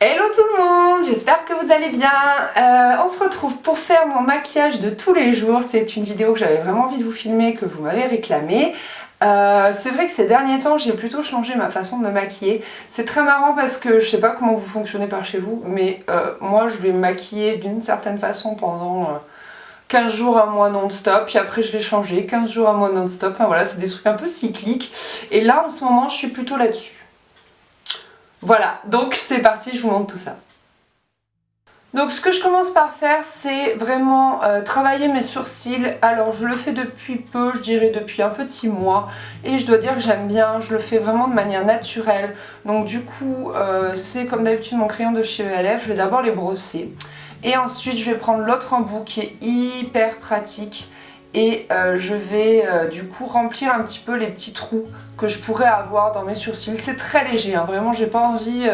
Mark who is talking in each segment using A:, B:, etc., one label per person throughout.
A: Hello tout le monde, j'espère que vous allez bien. On se retrouve pour faire mon maquillage de tous les jours. C'est une vidéo que j'avais vraiment envie de vous filmer, que vous m'avez réclamé. C'est vrai que ces derniers temps j'ai plutôt changé ma façon de me maquiller. C'est très marrant parce que je sais pas comment vous fonctionnez par chez vous, mais moi je vais me maquiller d'une certaine façon pendant 15 jours, un mois non-stop, puis après je vais changer, 15 jours, un mois non-stop. Enfin voilà, c'est des trucs un peu cycliques. Et là en ce moment je suis plutôt là-dessus. Voilà, donc c'est parti, je vous montre tout ça. Donc ce que je commence par faire, c'est vraiment travailler mes sourcils. Alors je le fais depuis peu, je dirais depuis un petit mois. Et je dois dire que j'aime bien, je le fais vraiment de manière naturelle. Donc du coup, c'est comme d'habitude mon crayon de chez ELF. Je vais d'abord les brosser. Et ensuite je vais prendre l'autre embout qui est hyper pratique. Et je vais du coup remplir un petit peu les petits trous que je pourrais avoir dans mes sourcils. C'est très léger, hein, vraiment j'ai pas envie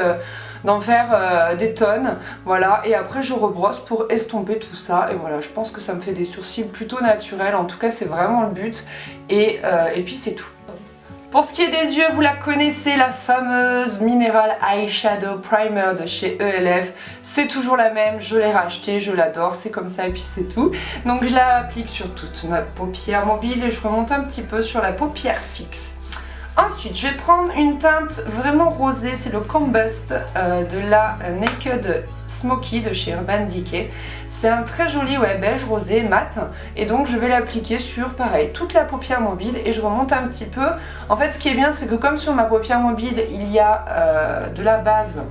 A: d'en faire des tonnes. Voilà, et après je rebrosse pour estomper tout ça. Et voilà, je pense que ça me fait des sourcils plutôt naturels. En tout cas c'est vraiment le but. Et puis c'est tout. Pour ce qui est des yeux, vous la connaissez, la fameuse Mineral Eyeshadow Primer de chez ELF. C'est toujours la même, je l'ai rachetée, je l'adore, c'est comme ça et puis c'est tout. Donc je la applique sur toute ma paupière mobile et je remonte un petit peu sur la paupière fixe. Ensuite, je vais prendre une teinte vraiment rosée, c'est le Combust de la Naked Smoky de chez Urban Decay. C'est un très joli beige rosé mat et donc je vais l'appliquer sur, pareil, toute la paupière mobile et je remonte un petit peu. En fait, ce qui est bien, c'est que comme sur ma paupière mobile, il y a de la base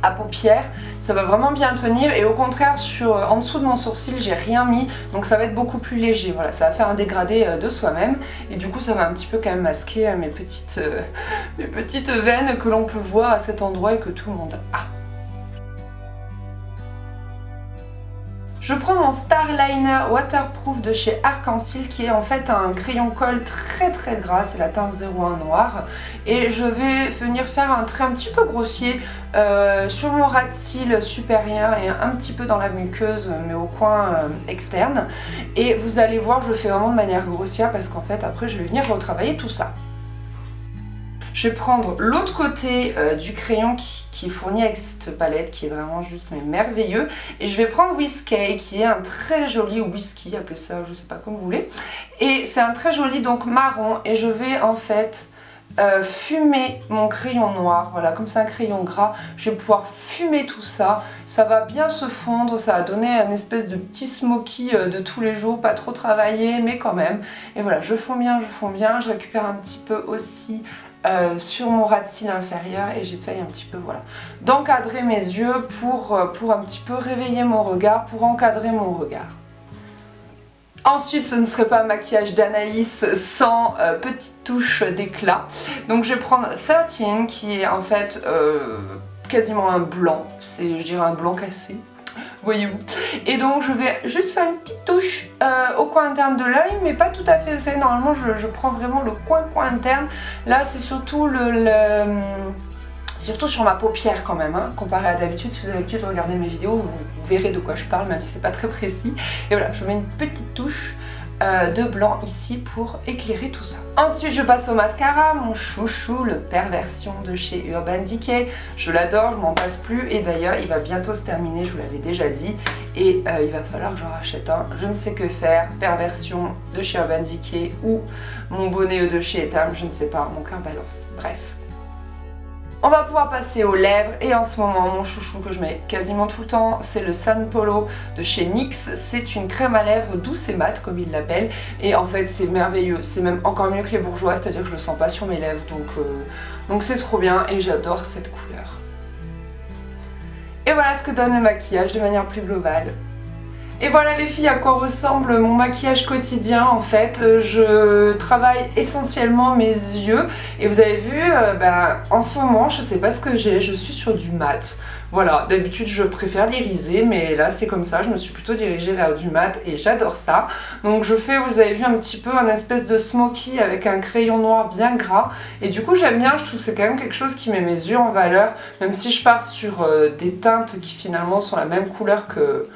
A: à paupières, ça va vraiment bien tenir et au contraire en dessous de mon sourcil j'ai rien mis, donc ça va être beaucoup plus léger. Voilà, ça va faire un dégradé de soi-même et du coup ça va un petit peu quand même masquer mes petites veines que l'on peut voir à cet endroit et que tout le monde a. Je prends mon Starliner Waterproof de chez Arc-en-Ciel qui est en fait un crayon colle très gras, c'est la teinte 01 noir. Et je vais venir faire un trait un petit peu grossier sur mon ras de cils supérieur et un petit peu dans la muqueuse mais au coin externe. Et vous allez voir, je le fais vraiment de manière grossière parce qu'en fait après je vais venir retravailler tout ça. Je vais prendre l'autre côté du crayon qui est fourni avec cette palette qui est vraiment juste merveilleux. Et je vais prendre Whiskey qui est un très joli whisky, appelez ça je sais pas comme vous voulez. Et c'est un très joli donc marron et je vais en fait fumer mon crayon noir. Voilà, comme c'est un crayon gras, je vais pouvoir fumer tout ça. Ça va bien se fondre, ça va donner un espèce de petit smoky de tous les jours, pas trop travaillé mais quand même. Et voilà, je fonds bien, je récupère un petit peu aussi sur mon ras de cils inférieur et j'essaye un petit peu voilà d'encadrer mes yeux pour un petit peu réveiller mon regard, pour encadrer mon regard. Ensuite, ce ne serait pas un maquillage d'Anaïs sans petite touche d'éclat. Donc je vais prendre 13 qui est en fait quasiment un blanc, c'est je dirais un blanc cassé. Voyez-vous. Et donc je vais juste faire une petite touche au coin interne de l'œil, mais pas tout à fait. Vous savez, normalement je prends vraiment le coin interne. Là c'est surtout surtout sur ma paupière quand même, hein, comparé à d'habitude. Si vous avez l'habitude de regarder mes vidéos, vous verrez de quoi je parle, même si c'est pas très précis. Et voilà, je mets une petite touche de blanc ici pour éclairer tout ça. Ensuite je passe au mascara, mon chouchou, le Perversion de chez Urban Decay. Je l'adore, je m'en passe plus et d'ailleurs il va bientôt se terminer, je vous l'avais déjà dit. Et il va falloir que j'en rachète un, je ne sais que faire. Perversion de chez Urban Decay ou mon bonnet de chez Etam, je ne sais pas, mon cœur balance, bref. On va pouvoir passer aux lèvres et en ce moment mon chouchou que je mets quasiment tout le temps c'est le San Polo de chez NYX. C'est une crème à lèvres douce et mate comme il l'appelle et en fait c'est merveilleux, c'est même encore mieux que les bourgeois, c'est à dire que je le sens pas sur mes lèvres donc c'est trop bien et j'adore cette couleur. Et voilà ce que donne le maquillage de manière plus globale. Et voilà les filles à quoi ressemble mon maquillage quotidien en fait. Je travaille essentiellement mes yeux et vous avez vu en ce moment je sais pas ce que j'ai, je suis sur du mat. Voilà, d'habitude je préfère l'iriser mais là c'est comme ça, je me suis plutôt dirigée vers du mat et j'adore ça. Donc je fais, vous avez vu un petit peu un espèce de smoky avec un crayon noir bien gras et du coup j'aime bien, je trouve que c'est quand même quelque chose qui met mes yeux en valeur même si je pars sur des teintes qui finalement sont la même couleur que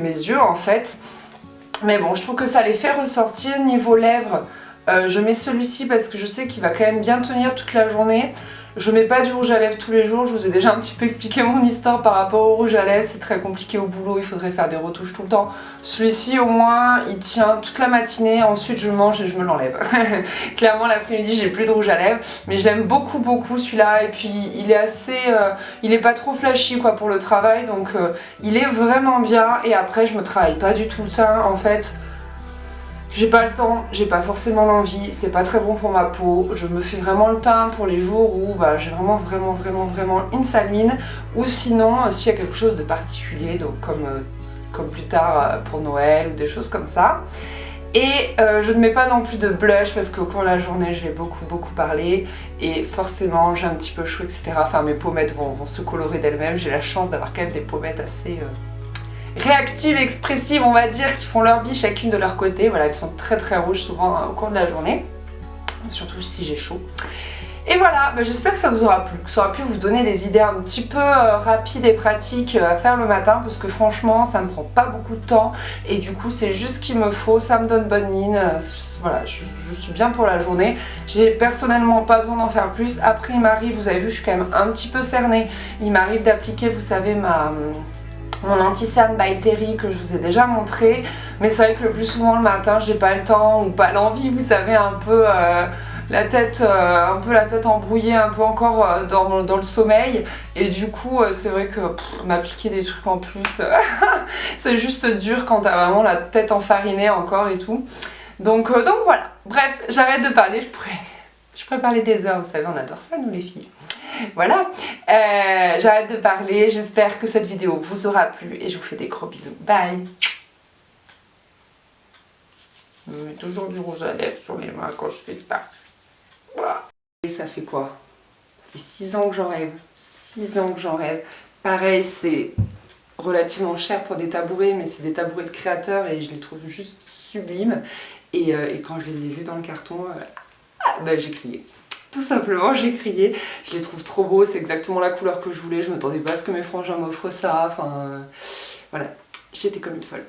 A: mes yeux en fait. Mais bon, je trouve que ça les fait ressortir. Niveau lèvres, je mets celui-ci parce que je sais qu'il va quand même bien tenir toute la journée. Je mets pas du rouge à lèvres tous les jours, je vous ai déjà un petit peu expliqué mon histoire par rapport au rouge à lèvres, c'est très compliqué au boulot, il faudrait faire des retouches tout le temps. Celui-ci au moins il tient toute la matinée, ensuite je mange et je me l'enlève. Clairement l'après-midi j'ai plus de rouge à lèvres, mais je l'aime beaucoup celui-là, et puis il est assez, il est pas trop flashy quoi pour le travail, donc il est vraiment bien. Et après je me travaille pas du tout le teint en fait. J'ai pas le temps, j'ai pas forcément l'envie, c'est pas très bon pour ma peau. Je me fais vraiment le teint pour les jours où bah, j'ai vraiment une sale mine. Ou sinon, s'il y a quelque chose de particulier, donc comme plus tard pour Noël ou des choses comme ça. Et je ne mets pas non plus de blush parce qu'au cours de la journée je vais beaucoup parler. Et forcément j'ai un petit peu chaud, etc. Enfin mes pommettes vont se colorer d'elles-mêmes. J'ai la chance d'avoir quand même des pommettes assez... réactives, expressives on va dire, qui font leur vie chacune de leur côté. Voilà, elles sont très rouges souvent au cours de la journée, surtout si j'ai chaud. Et voilà, bah, j'espère que ça vous aura plu, que ça aura pu vous donner des idées un petit peu rapides et pratiques à faire le matin, parce que franchement ça me prend pas beaucoup de temps et du coup c'est juste ce qu'il me faut, ça me donne bonne mine. Voilà, je suis bien pour la journée. J'ai personnellement pas besoin d'en faire plus. Après il m'arrive, vous avez vu je suis quand même un petit peu cernée, il m'arrive d'appliquer, vous savez, mon anti-cerne by Terry que je vous ai déjà montré, mais c'est vrai que le plus souvent le matin j'ai pas le temps ou pas l'envie, vous savez, un peu la tête embrouillée, un peu encore dans le sommeil, et du coup c'est vrai que m'appliquer des trucs en plus c'est juste dur quand t'as vraiment la tête enfarinée encore et tout. Donc voilà, bref, j'arrête de parler, je pourrais parler des heures, vous savez, on adore ça nous les filles. Voilà, j'arrête de parler, j'espère que cette vidéo vous aura plu et je vous fais des gros bisous. Bye. Je mets toujours du rouge à lèvres sur les mains quand je fais ça. Voilà. Et ça fait quoi? Ça fait 6 ans que j'en rêve. 6 ans que j'en rêve. Pareil, c'est relativement cher pour des tabourets, mais c'est des tabourets de créateurs et je les trouve juste sublimes. Et quand je les ai vus dans le carton, bah, j'ai crié. Tout simplement, j'ai crié. Je les trouve trop beaux, c'est exactement la couleur que je voulais. Je m'attendais pas à ce que mes frangins m'offrent ça. Enfin, voilà, j'étais comme une folle.